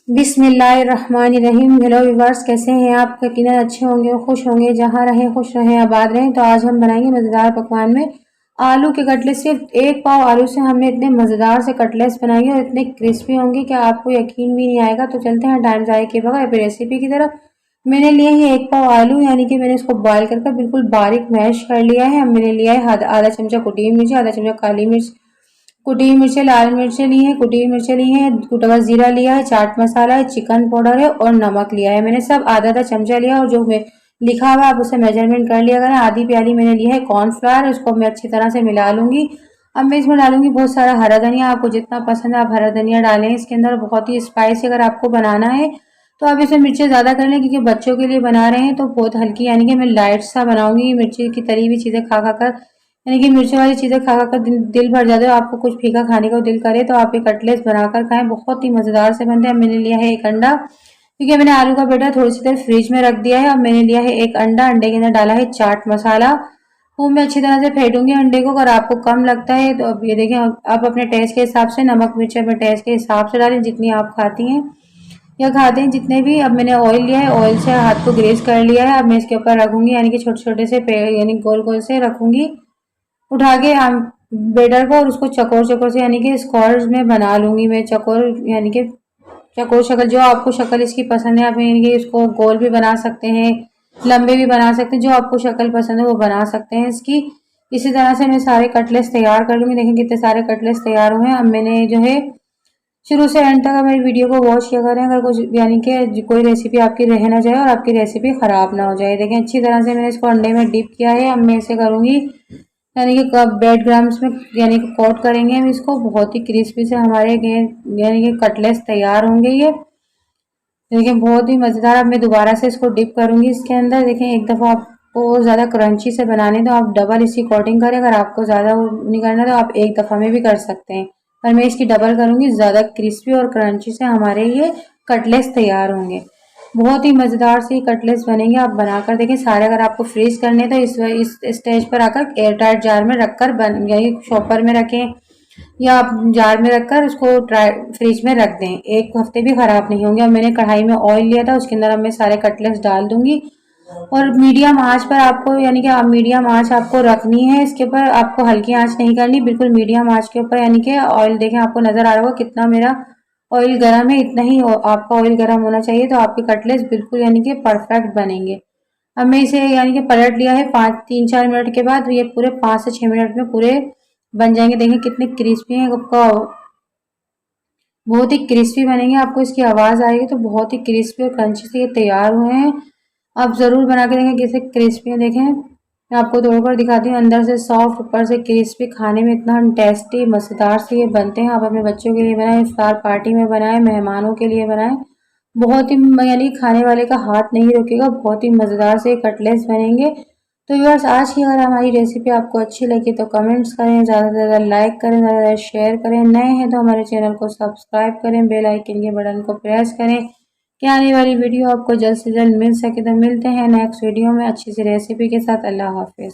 बिस्मिल्लाहिर्रहमानिर्रहीम। Hello viewers, कैसे हैं आप? यकीनन अच्छे होंगे, खुश होंगे, जहाँ रहे खुश रहें, आबाद रहें। तो आज हम बनाएंगे मज़ेदार पकवान में आलू के कटलेट। सिर्फ एक पाव आलू से हमने इतने मज़ेदार से कटलेट्स बनाएंगे और इतने क्रिस्पी होंगे कि आपको यकीन भी नहीं आएगा। तो चलते हैं टाइम ज़ाया किए बगैर रेसिपी की तरफ। मैंने लिए है एक पाव आलू, यानी कि मैंने इसको बॉयल कर बिल्कुल बारीक मैश कर लिया है। मैंने लिया है आधा चमचा कुटी हुई मिर्च, आधा चमचा काली मिर्च, कुटी हुई मिर्चें, लाल मिर्चें ली हैं, कुटी हुई मिर्चें ली हैं, कुटा हुआ जीरा लिया है, चाट मसाला है, चिकन पाउडर है और नमक लिया है। मैंने सब आधा आधा चमचा लिया और जो लिखा हुआ आप उसे मेजरमेंट कर लिया करें। आधी प्याली मैंने लिया है कॉर्नफ्लावर, उसको मैं अच्छी तरह से मिला लूंगी। अब मैं इसमें डालूंगी बहुत सारा हरा धनिया। आपको जितना पसंद है आप हरा धनिया डालें इसके अंदर। बहुत ही स्पाइसी अगर आपको बनाना है तो आप इसमें मिर्चें ज़्यादा कर लें, क्योंकि बच्चों के लिए बना रहे हैं तो बहुत हल्की, यानी कि मैं लाइट सा बनाऊंगी। मिर्ची की तली हुई चीज़ें खा खा कर, यानी कि मिर्ची वाली चीज़ें खा खा कर दिल भर जाते हो। आपको कुछ फीका खाने का दिल करे तो आप ये कटलेट्स बनाकर खाएं, बहुत ही मज़ेदार से बनते हैं। मैंने लिया है एक अंडा, क्योंकि मैंने आलू का बैटर थोड़ी सी देर फ्रिज में रख दिया है। अब मैंने लिया है एक अंडा, अंडे के अंदर डाला है चाट मसाला। वो मैं अच्छी तरह से फेंटूंगी अंडे को। अगर आपको कम लगता है तो अब ये देखें, आप अपने टेस्ट के हिसाब से नमक मिर्च अपने टेस्ट के हिसाब से डालें, जितनी आप खाती हैं या खाते हैं जितने भी। अब मैंने ऑयल लिया है, ऑयल से हाथ को ग्रेस कर लिया है। अब मैं इसके ऊपर रखूंगी, यानी कि छोटे छोटे से यानी गोल गोल से रखूंगी उठा के बेटर को, और उसको चकोर चकोर से, यानी कि स्क्वायर्स में बना लूंगी मैं। चकोर यानी कि चकोर शक्ल, जो आपको शक्ल इसकी पसंद है आप यानी कि इसको गोल भी बना सकते हैं, लंबे भी बना सकते हैं। जो आपको शक्ल पसंद है वो बना सकते हैं इसकी। इसी तरह से मैं सारे कटलेट्स तैयार कर लूंगी। देखें कितने सारे कटलेट्स तैयार हुए हैं। अब मैंने जो है शुरू से एंड तक मेरी वीडियो को वॉच किया करें, अगर कुछ यानी कि कोई रेसिपी आपकी रह ना जाए और आपकी रेसिपी ख़राब ना हो जाए। देखें अच्छी तरह से मैंने इसको अंडे में डिप किया है। अब मैं इसे करूँगी, यानी कि ब्रेड क्रम्स में, यानी कि कोट करेंगे हम इसको। बहुत ही क्रिस्पी से हमारे यानी कि कटलेट्स तैयार होंगे ये। देखिए बहुत ही मज़ेदार। अब मैं दोबारा से इसको डिप करूँगी इसके अंदर। देखें एक दफ़ा आपको ज़्यादा क्रंची से बनाने तो आप डबल इसकी कोटिंग करें। अगर आपको ज़्यादा नहीं करना तो आप एक दफ़ा में भी कर सकते हैं, पर मैं इसकी डबल करूँगी। ज़्यादा क्रिस्पी और क्रंची से हमारे ये कटलेट्स तैयार होंगे। बहुत ही मज़ेदार से कटलेट्स बनेंगे। आप बनाकर देखें सारे। अगर आपको फ्रीज करने तो इस स्टेज पर आकर एयरटाइट जार में रखकर यानी शॉपर में रखें या आप जार में रखकर उसको फ्रिज में रख दें, एक हफ्ते भी ख़राब नहीं होंगे। अब मैंने कढ़ाई में ऑयल लिया था, उसके अंदर अब मैं सारे कटलेट्स डाल दूंगी और मीडियम आंच पर आपको, यानी कि आप मीडियम आंच आपको रखनी है इसके ऊपर। आपको हल्की आंच नहीं करनी, बिल्कुल मीडियम आंच के ऊपर। यानी कि ऑयल देखें, आपको नज़र आ रहा होगा कितना मेरा ऑयल गर्म है, इतना ही आपका ऑयल गर्म होना चाहिए तो आपके कटलेट्स बिल्कुल यानी कि परफेक्ट बनेंगे। अब मैं इसे यानी कि पलट लिया है 3-4 मिनट के बाद। ये पूरे 5 से 6 मिनट में पूरे बन जाएंगे। देखें कितने क्रिस्पी हैं, आपका बहुत ही क्रिस्पी बनेंगे। आपको इसकी आवाज़ आएगी तो बहुत ही क्रिस्पी और क्रंची से ये तैयार हुए हैं। आप ज़रूर बना के देखें कैसे क्रिस्पी है। देखें मैं आपको तोड़कर दिखाती हूँ, अंदर से सॉफ्ट ऊपर से क्रिस्पी, खाने में इतना टेस्टी मज़ेदार से ये बनते हैं। आप अपने बच्चों के लिए बनाएं, इफ्तार पार्टी में बनाएं, मेहमानों के लिए बनाएं। बहुत ही यानी खाने वाले का हाथ नहीं रोकेगा। बहुत ही मज़ेदार से कटलेट्स बनेंगे। तो व्यूअर्स, आज की अगर हमारी रेसिपी आपको अच्छी लगी तो कमेंट्स करें, ज़्यादा से ज़्यादा लाइक करें, ज़्यादा से ज़्यादा शेयर करें। नए हैं तो हमारे चैनल को सब्सक्राइब करें, बेल आइकन के बटन को प्रेस करें कि आने वाली वीडियो आपको जल्द से जल्द मिल सके। तो मिलते हैं नेक्स्ट वीडियो में अच्छी सी रेसिपी के साथ। अल्लाह हाफिज़।